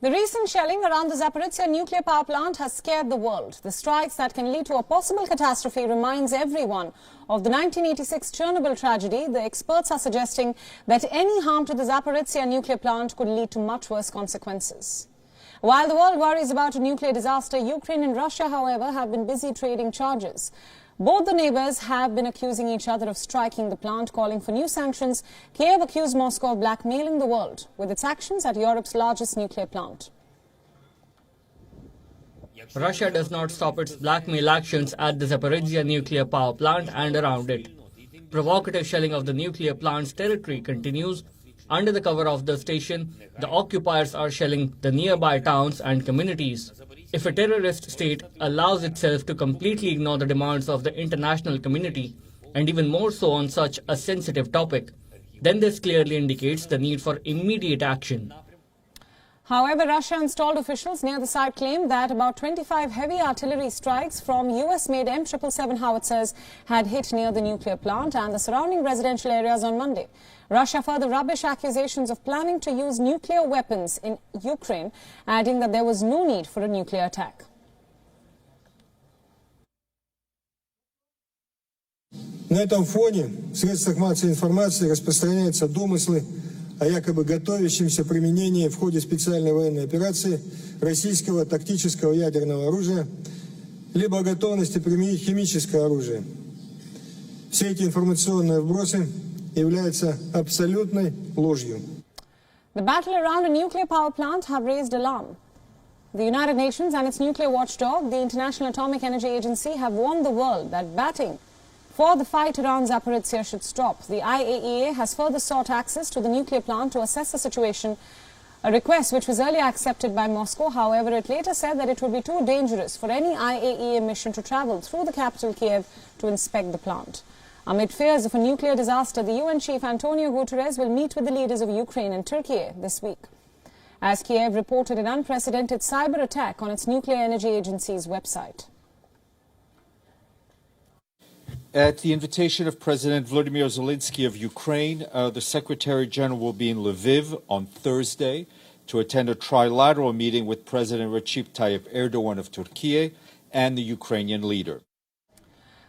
The recent shelling around the Zaporizhzhia nuclear power plant has scared the world. The strikes that can lead to a possible catastrophe reminds everyone of the 1986 Chernobyl tragedy. The experts are suggesting that any harm to the Zaporizhzhia nuclear plant could lead to much worse consequences. While the world worries about a nuclear disaster, Ukraine and Russia, however, have been busy trading charges. Both the neighbors have been accusing each other of striking the plant, calling for new sanctions. Kiev accused Moscow of blackmailing the world with its actions at Europe's largest nuclear plant. Russia does not stop its blackmail actions at the Zaporizhzhia nuclear power plant and around it. Provocative shelling of the nuclear plant's territory continues. Under the cover of the station, the occupiers are shelling the nearby towns and communities. If a terrorist state allows itself to completely ignore the demands of the international community, and even more so on such a sensitive topic, then this clearly indicates the need for immediate action. However, Russia-installed officials near the site claim that about 25 heavy artillery strikes from US-made M777 howitzers had hit near the nuclear plant and the surrounding residential areas on Monday. Russia further rubbished accusations of planning to use nuclear weapons in Ukraine, adding that there was no need for a nuclear attack. На этом фоне в средствах массовой информации распространяются домыслы о якобы готовящемся применении в ходе специальной военной операции российского тактического ядерного оружия, либо о готовности применить химическое оружие. Все эти информационные вбросы являются абсолютной ложью. The battle around a nuclear power plant have raised alarm. The United Nations and its nuclear watchdog, the International Atomic Energy Agency, have warned the world that batting for the fight around Zaporizhzhia should stop. The IAEA has further sought access to the nuclear plant to assess the situation, a request which was earlier accepted by Moscow. However, it later said that it would be too dangerous for any IAEA mission to travel through the capital Kiev to inspect the plant. Amid fears of a nuclear disaster, the UN chief Antonio Guterres will meet with the leaders of Ukraine and Turkey this week, as Kiev reported an unprecedented cyber attack on its nuclear energy agency's website. At the invitation of President Volodymyr Zelensky of Ukraine, the Secretary General will be in Lviv on Thursday to attend a trilateral meeting with President Recep Tayyip Erdogan of Turkey and the Ukrainian leader.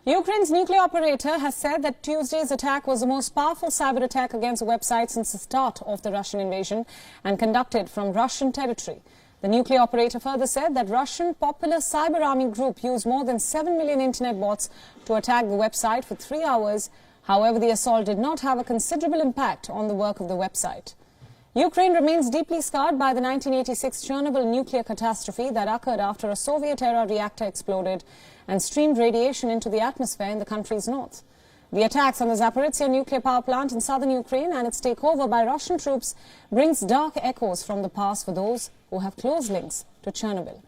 Ukraine's nuclear operator has said that Tuesday's attack was the most powerful cyber attack against a website since the start of the Russian invasion and conducted from Russian territory. The nuclear operator further said that Russian Popular Cyber Army Group used more than 7 million internet bots to attack the website for 3 hours. However, the assault did not have a considerable impact on the work of the website. Ukraine remains deeply scarred by the 1986 Chernobyl nuclear catastrophe that occurred after a Soviet-era reactor exploded and streamed radiation into the atmosphere in the country's north. The attacks on the Zaporizhzhia nuclear power plant in southern Ukraine and its takeover by Russian troops brings dark echoes from the past for those who have close links to Chernobyl.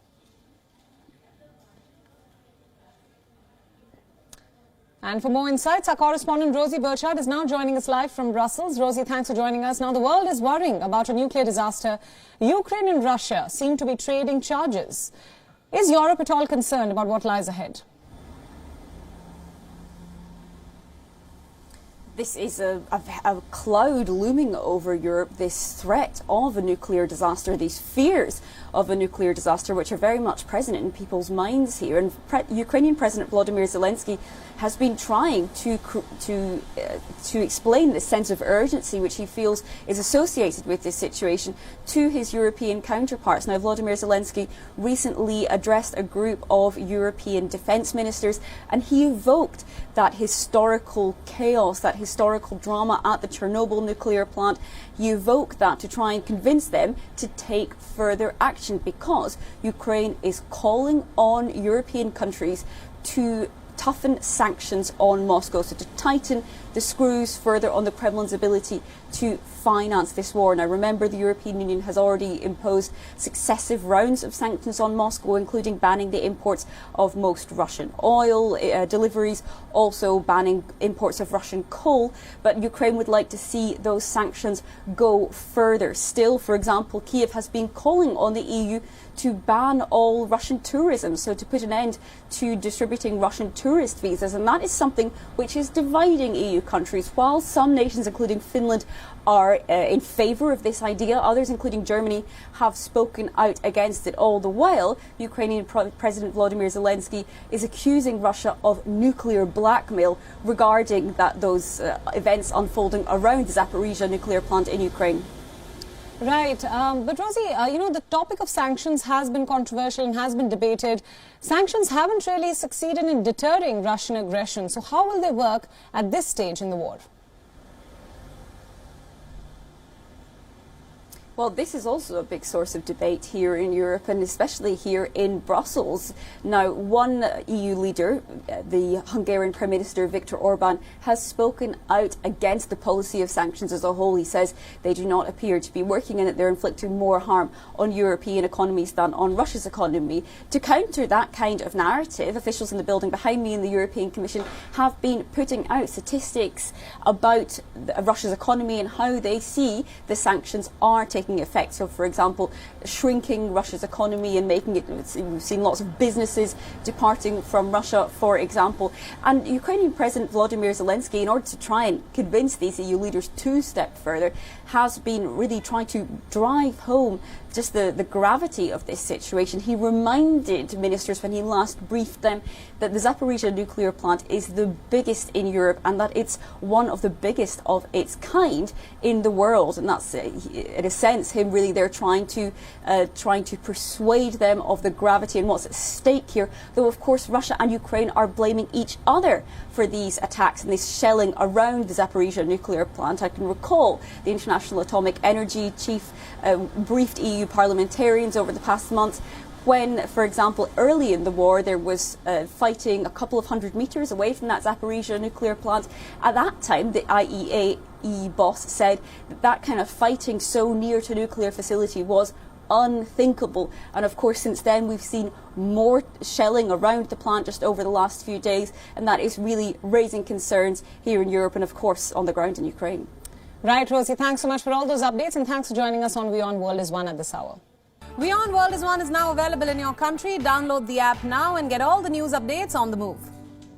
And for more insights, our correspondent Rosie Burchard is now joining us live from Brussels. Rosie, thanks for joining us. Now, the world is worrying about a nuclear disaster. Ukraine and Russia seem to be trading charges. Is Europe at all concerned about what lies ahead? This is a cloud looming over Europe, this threat of a nuclear disaster, these fears of a nuclear disaster, which are very much present in people's minds here. And Ukrainian President Volodymyr Zelensky has been trying to explain this sense of urgency which he feels is associated with this situation to his European counterparts. Now, Volodymyr Zelensky recently addressed a group of European defence ministers, and he evoked that historical chaos, that historical drama at the Chernobyl nuclear plant. He evoked that to try and convince them to take further action, because Ukraine is calling on European countries to toughen sanctions on Moscow, so to tighten the screws further on the Kremlin's ability to finance this war. Now, remember, the European Union has already imposed successive rounds of sanctions on Moscow, including banning the imports of most Russian oil deliveries, also banning imports of Russian coal. But Ukraine would like to see those sanctions go further. Still, for example, Kiev has been calling on the EU to ban all Russian tourism, so to put an end to distributing Russian tourist visas, and that is something which is dividing EU countries. While some nations, including Finland, are in favour of this idea, others, including Germany, have spoken out against it. All the while, Ukrainian President Volodymyr Zelensky is accusing Russia of nuclear blackmail regarding those events unfolding around the Zaporizhzhia nuclear plant in Ukraine. Right. But Rosie, the topic of sanctions has been controversial and has been debated. Sanctions haven't really succeeded in deterring Russian aggression. So how will they work at this stage in the war? Well, this is also a big source of debate here in Europe and especially here in Brussels. Now, one EU leader, the Hungarian Prime Minister Viktor Orban, has spoken out against the policy of sanctions as a whole. He says they do not appear to be working and that they're inflicting more harm on European economies than on Russia's economy. To counter that kind of narrative, officials in the building behind me in the European Commission have been putting out statistics about Russia's economy and how they see the sanctions are taking effect. So, for example, shrinking Russia's economy and making it, we've seen lots of businesses departing from Russia, for example. And Ukrainian President Volodymyr Zelensky, in order to try and convince these EU leaders to step further, has been really trying to drive home just the gravity of this situation. He reminded ministers when he last briefed them that the Zaporizhzhia nuclear plant is the biggest in Europe and that it's one of the biggest of its kind in the world. And that's, in a sense, him really there trying to persuade them of the gravity and what's at stake here. Though, of course, Russia and Ukraine are blaming each other for these attacks and this shelling around the Zaporizhzhia nuclear plant. I can recall the International Atomic Energy Chief briefed EU parliamentarians over the past month when, for example, early in the war there was fighting a couple of hundred metres away from that Zaporizhzhia nuclear plant. At that time, the IAEA boss said that kind of fighting so near to a nuclear facility was unthinkable. And of course, since then we've seen more shelling around the plant just over the last few days, and that is really raising concerns here in Europe and of course on the ground in Ukraine. Right, Rosie, thanks so much for all those updates and thanks for joining us on Beyond World is One at this hour. Beyond World is One is now available in your country. Download the app now and get all the news updates on the move.